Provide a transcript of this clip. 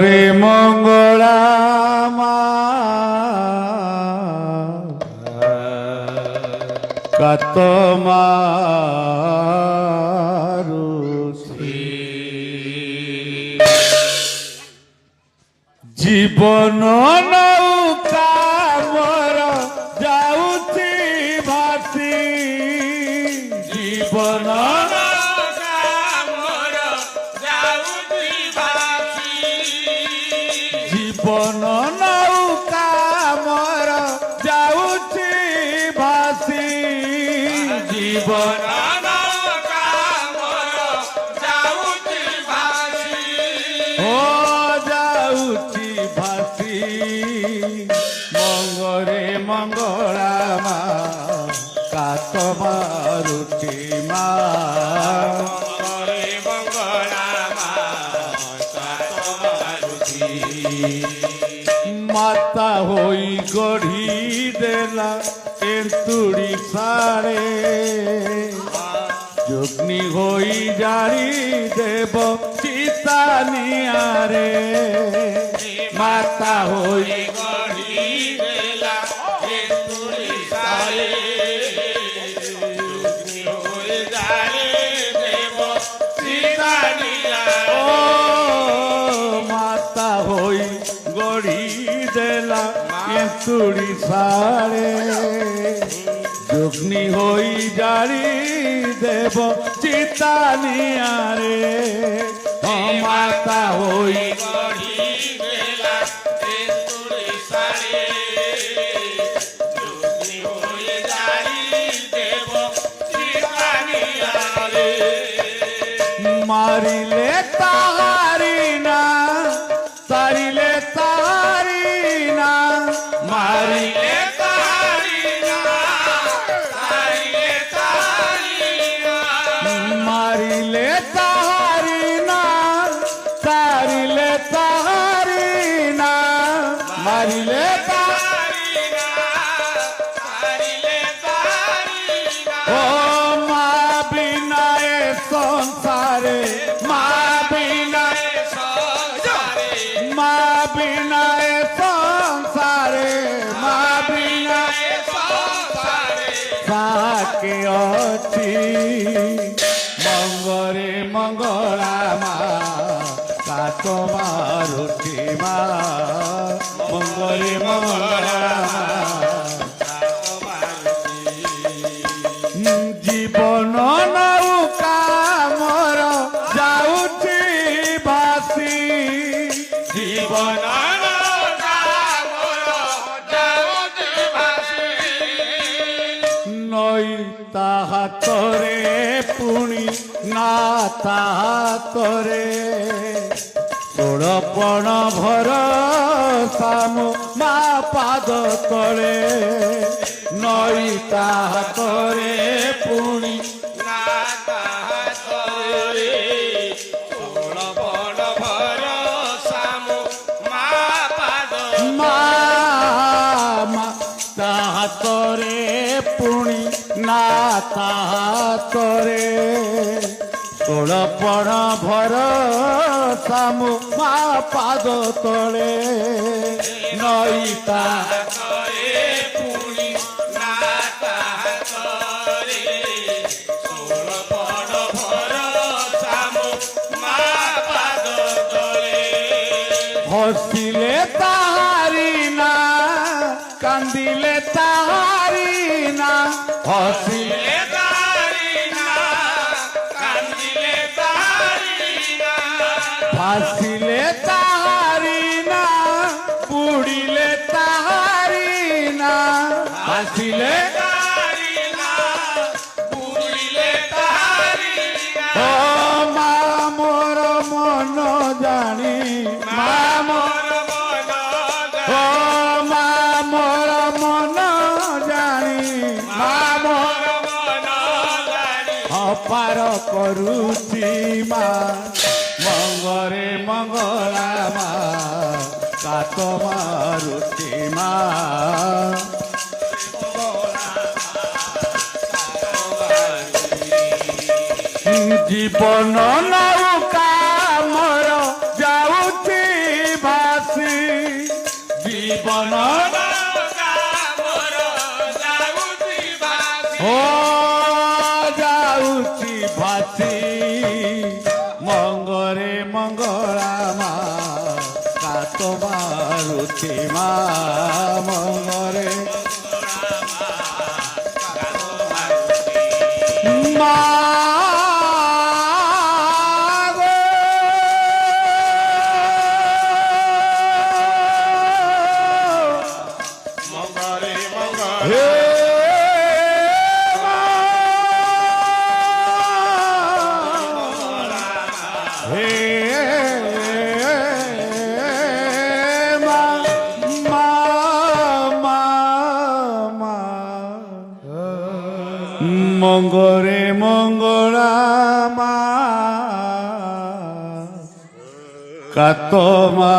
রে মঙ্গলা মা কত মারুছি জীবন নৌকা মোর যাউছি ভাসি জীবন জীবন নৌকা মোর যাউছি ভাসি জীবন নৌকা মোর যাউছি ভাসি ও যাউছি ভাসি মঙ্গরে মঙ্গলা মা কাত মারুতি মা মাতা হই গড়ি দেলা এন্তুড়ি সারে যগ্নি হই জারি দেব চিতা নিয়ারে মাতা হই গড়ি দেলা এন্তুড়ি সারে যগ্নি হই জারি দেব চিতা নিয়ারে ও মাতা হই গড়ি দেলা এন্তুড়ি সারে যগ্নি হই জারি দেব চিতা নিয়ারে মাতা হই গড়ি দেলা এন্তুড়ি সারে যগ্নি হই জারি দেব চিতা নিয়ারে মারিলে তাহারি না তারিলে তাহারি না মারিলে তাহারি না তারিলে তাহারি না মারিলে তাহারি না তারিলে তাহারি না মারিলে তাহারি না তারিলে তাহারি না ও মা বিনা এ সংসারে মা বিনা এ সংসারে মা বিনা এ সংসারে মা বিনা এ সংসারে তাকে অছি মঙ্গরে মঙ্গলা মা কাত মারুতি মা মঙ্গরে মঙ্গলা মা কাত মারুতি জীবন নৌকা মোর যাউছি ভাসি জীবন নৌকা মোর যাউছি ভাসি নই তাহাতরে পুଣି না তাহাতরে ষোড়পণ ভরসা মো মা পাদ তଳେ নই তাহাতরে পুଣି না তাহাতরে ষোড়পণ ভরসা মো মা পাদ মা তাহাতরে পুଣି না তাহাতরে ষোড়ପଣ ଭରସା ମୋ ମା ପାଦ ତଳେ ନଇ ତାହାତରେ ପୁଣି ନା ତାହାତରେ ଷୋଳପଣ ଭରସା ମୋ ମା ପାଦ ତଳେ ହସିଲେ ତାହାରି ନା କାନ୍ଦିଲେ ତାହାରି ନା ହସିଲେ ভাসিলে তাহারি না পুড়িলে তাহারি না ভাসিলে তাহারি না পুড়িলে তাহারি না ও মা মোর মন জানি মা মোর মন ও মা মোর মন জানি মা মোর মন জানি অপার କରୁଛି মা মঙ্গরে মঙ্গলা মা কাত মারুতি মা জীবন নৌকা মোর যাউছি জীবন ও যাଉଛି ভাসি মঙ্গরে মঙ্গଳା মା କାତ ମାରୁତି ମା ମଙ୍ଗରେ ମା মঙ্গরে মঙ্গଳା মা কাত মা